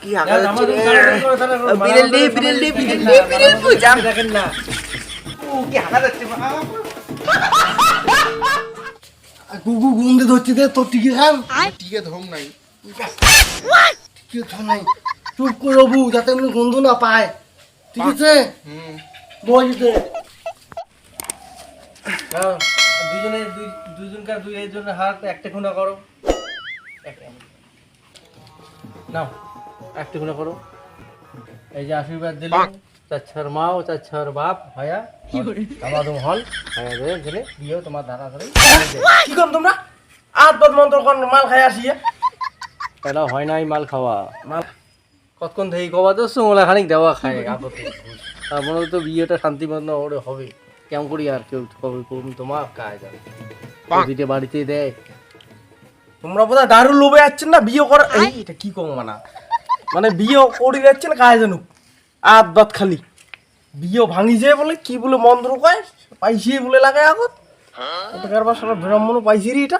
কি হাগা যাচ্ছে বিড়েল বুঝাম দেখেন না কি হাগা যাচ্ছে গুগু গুন্দে ধরছি দে তোর টিকে খান টিকে ধম নাই টিকে ধর নাই চুপ করে রবু যাতে এমনি গন্ধ না পায় ঠিক আছে বসতে দুজনকার দুইজনের হাত একটা খুনা করো নাও একটা খুনা করো এই যে আশীর্বাদ দিলাম চাচ্ছার মা ও চাচ্ছার বাপ ভাইয়া আমাদের হল ভাইয়া ধরে দিও তোমার ধারা ধরে কি কম তোমরা আট বাদ মন্ত্র কোন মাল খাই আসি এটা হয় নাই মাল খাওয়া মাল কতক্ষণ থেকে কবা তো সোমলা খানিক দেওয়া খায় আপত্তি তারপরে তো বিয়েটা শান্তিপূর্ণ ওরে হবে কেমন করি আর কেউ কবে করুন তোমার কাজ যাবে দিতে বাড়িতে দেয় তোমরা বোধহয় দারু লোভে যাচ্ছেন না বিয়ে করা এই এটা কি কম মানে বিয়ে করে যাচ্ছেন কাজ জানুক আট বাদ খালি বিয়ে ভাঙি যায় বলে কি বলে মন্ত্র কয় পাইছি বলে লাগায় আগত এটা কারবার সারা ব্রাহ্মণ পাইছি রে এটা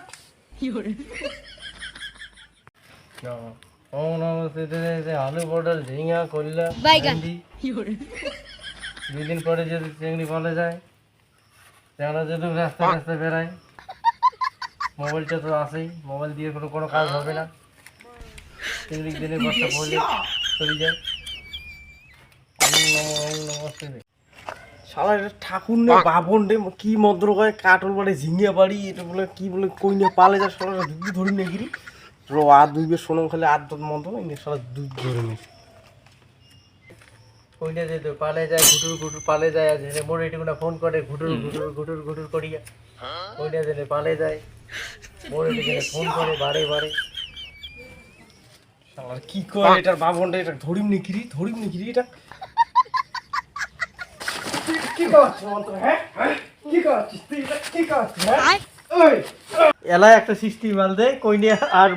আলু পটল ঝিঙা করলা দুদিন পরে যদি চিংড়ি পালে যায় আমরা যদি রাস্তা রাস্তা বেড়াই মোবাইলটা তো আছেই মোবাইল দিয়ে কোনো কাজ হবে না চিংড়ি দিনের বস্তা পড়লে চলে যায় শালা এটা ঠাকুর নে বাবন রে কি মন্ত্র কয় কাটল বাড়ি ঝিঙে বাড়ি এটা বলে কি বলে কই নিয়ে পালে যা শালা দুধ ধরি নে গিরি রো আর দুইবে শোনো খালি আর দত মন্ত্র ইনি শালা দুধ ধরে নে কইলে যেত পালে যায় ঘুটুর পালে যায় আর ঝেড়ে মোড়ে এটুকুনা ফোন করে ঘুটুর করিয়া কইলে যেতে পালে যায় মোড়ে এটুকুনা ফোন করে বারে শালা কি কয় এটার বাবনটা এটা ধরিম নে গিরি এটা কি করছ মন্ত্র হ্যাঁ কি করছিস তুই এটা কি করছিস হ্যাঁ ওই এলা একটা সৃষ্টি মাল দে কইনে আর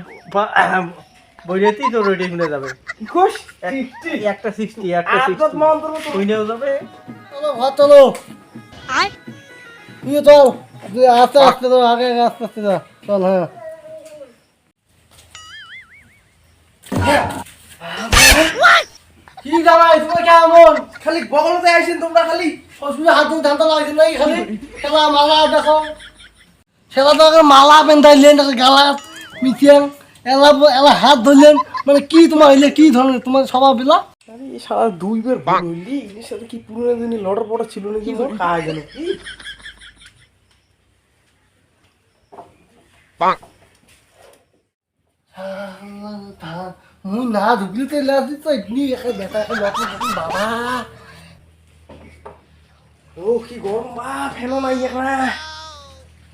বইরেতেই তোর ওইটা মিলে যাবে খুশ একটা সৃষ্টি কইনেও যাবে চলো ভাত চলো তুই চল তুই আস্তে আস্তে তো আগে আস্তে আস্তে যা চল হ্যাঁ কি জামাই তোমার কেমন খালি বগলতে আইছেন তোমরা খালি শ্বশুরে হাত ধরে ধান্দা লাগাইছেন নাকি খালি খেলা মালা দেখো খেলা তো মালা বেঁধাইলেন গালা মিথিয়ান এলা হাত ধরলেন মানে কি তোমার হইলে কি ধরনের তোমার স্বভাব বিলা আরে এই শালা দুইবার বললি এর সাথে কি পুরনো দিনে লড়ার পড়া ছিল নাকি মোর কাজ জানো কি মুই না ঢুকলি তো লাদি তো এমনি একে বেটা একে লটন বাবা ও কি গরম বা ফেলো নাই একলা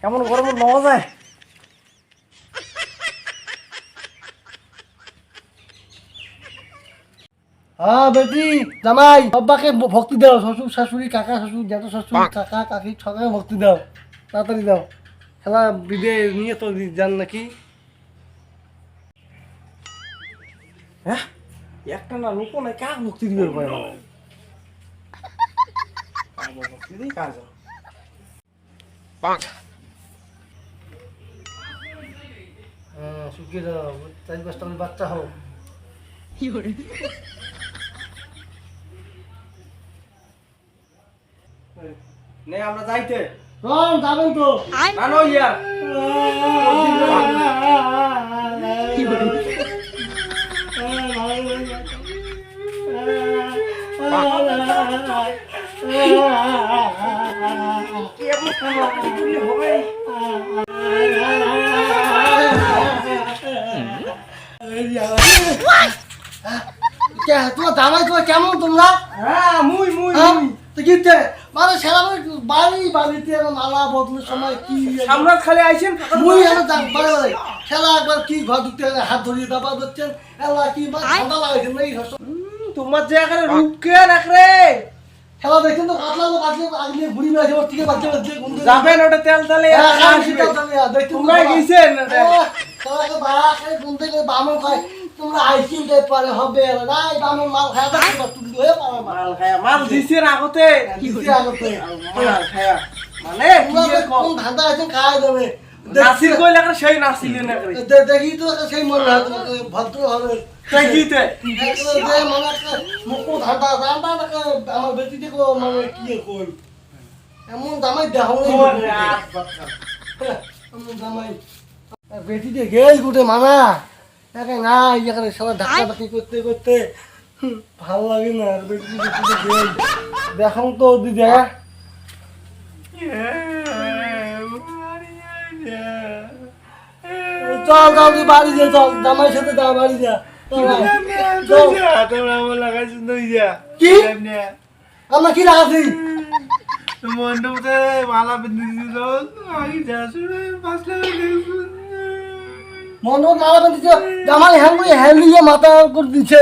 কেমন গরম নেওয়া যায় হ্যাঁ বেটি জামাই সবাকে ভক্তি দাও শ্বশুর শাশুড়ি কাকা শ্বশুর জ্যাঠা শ্বশুর কাকা কাকি সবাই ভক্তি দাও তাড়াতাড়ি দাও খেলা বিদে নিয়ে তো যান নাকি হ্যাঁ একটা না লোক নাই কাক মুক্তি দিবে পারে না মুক্তি দিই কাজ শুকিয়ে যাও 4-5টা বাচ্চা হোক নে আমরা যাইতে যাবেন তো না নো ইয়া তোমার জামাই তোমার কেমন তোমরা হ্যাঁ মুই তো গিতে মানে সেরা বাড়িতে মালা বদলের সময় কি সামরাত খালি আইছেন মুই বারে খেলা একবার কি ঘর ঢুকতে হাত ধরিয়ে দাবা দিচ্ছেন এলা কি ঠান্ডা লাগাইছেন না এই তোমার যে এখানে রুপকে রাখরে খেলা দেখছেন তো কাটলা আগলে ঘুরি না যাবে ঠিক আছে যাবেন ওটা তেল তালে তোমরা গেছেন তোরা বাড়া খাই গুনতে গেলে বামন খায় তোমরা আইসিং টাইপ পারে হবে নাই বামন মাল খায় না তুমি হয়ে পারে মাল খায়া মাল দিছেন আগতে দিছি আগতে মাল খায়া মানে কোন ধান্দা আছে খায় দেবে নাসির কইলে করে সেই নাসিলে না করে দেখি তো সেই মনে হয় তোমাকে ভদ্র হবে তাই কি তে যে মনে একটা মুখ ধাঁধা ধাঁধা আমার বেটি দেখো মানে কি কই এমন দামাই দেখো এমন দামাই বেটি দিয়ে গেল গুটে মানা একে না এখানে সবাই ধাক্কা ধাক্কি করতে করতে ভালো লাগে না আর বেটি দিয়ে গেল দেখো তো দিদা চল চল তুই বাড়ি যা চল জামাইয়ের সাথে যা বাড়ি যা কি আমরা কি লাগাছি মন্ডপ মালা বেঁধেছে জামাই হ্যান্ড নিয়ে মাথা করে দিচ্ছে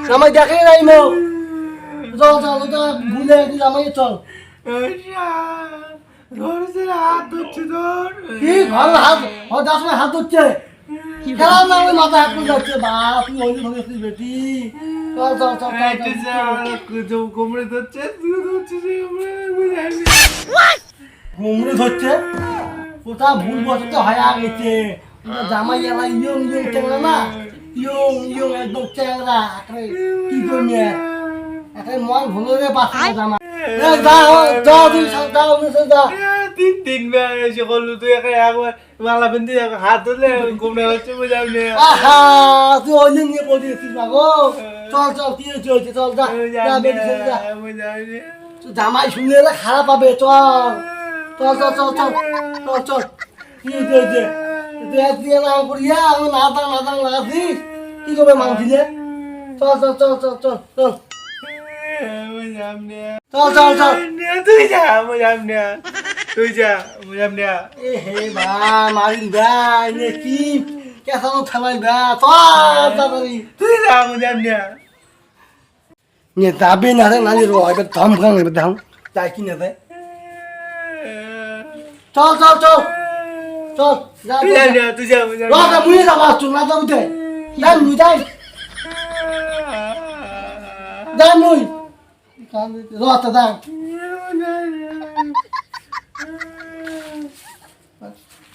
জামাই দেখে নাই মো চল চল ওটা ভুলে গেছি জামাই চল কি ঘর হাত যার সময় হাত ধরছে খেলা না ওই মাথা হাত করে যাচ্ছে বা তুই ওই ধরেছিস বেটি চল চল চল কোমরে ধরছে ঘুমড়ে ধরছে ওটা ভুল বসতে হয় গেছে জামাই এলা ইয়ং ইয়ং চ্যাংরা না ইয়ং ইয়ং একদম চ্যাংরা কি করবি একটা মন ভুলে রে বাচ্চা জামা তিন এসে করলু তুই একবার মালা বেঁধে হাত ধরলে কোমরে হচ্ছে বুঝাবি তুই ওই নিয়ে পড়িয়েছিস না গো চল চল কি হয়েছে চল যা জামাই শুনে এলে খারাপ পাবে চল চল চল চল চল চল চল কি হয়েছে তুই এক দিয়ে নাম করিয়া আমি নাদাং লাগাছিস কি করবে মাং দিলে চল চল চল চল চল চল চল চল চল তুই যা বুঝাম না এ হে বা মারিন ভাই নে কি কেসানো থামাই বা চল তাড়াতাড়ি তুই যা বুঝাম না নে যাবে না রে নালি রো এটা ধাম খান রে ধাম তাই কি না রে চল চল চল চল যা তুই যা বুঝাম রোটা মুই যাবা চুন না যাবো তে যাই মুই যাই যাই মুই রোটা দাও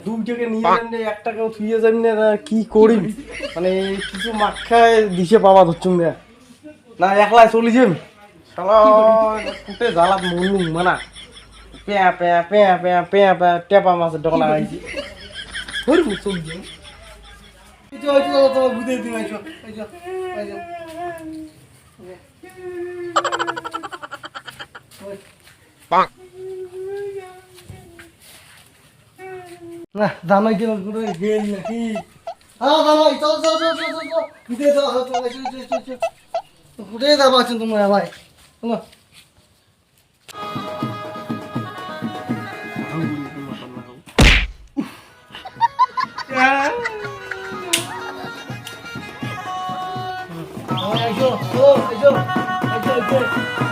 দূর থেকে নিয়ে যান একটা কেউ থুয়ে যাবি না কি করি মানে কিছু মাখায় দিশে পাওয়া ধরছ না একলা চলে যাম শালা কুটে জ্বালাত মরলুম মানা পেয়া পেয়া পেয়া পেয়া পেয়া পেয়া টেপা মাছের ডকা লাগাইছি ধরবো চলে যাম তো বুঝে দিই আইছো আইছো আইছো না জামাই গেল গেল নাকি হ্যাঁ জামাই চল চল চল চল চল ঘুরে যাওয়া হতো ঘুরে যাওয়া আছেন তোমরা ভাই চলো আইসো আইসো আইসো আইসো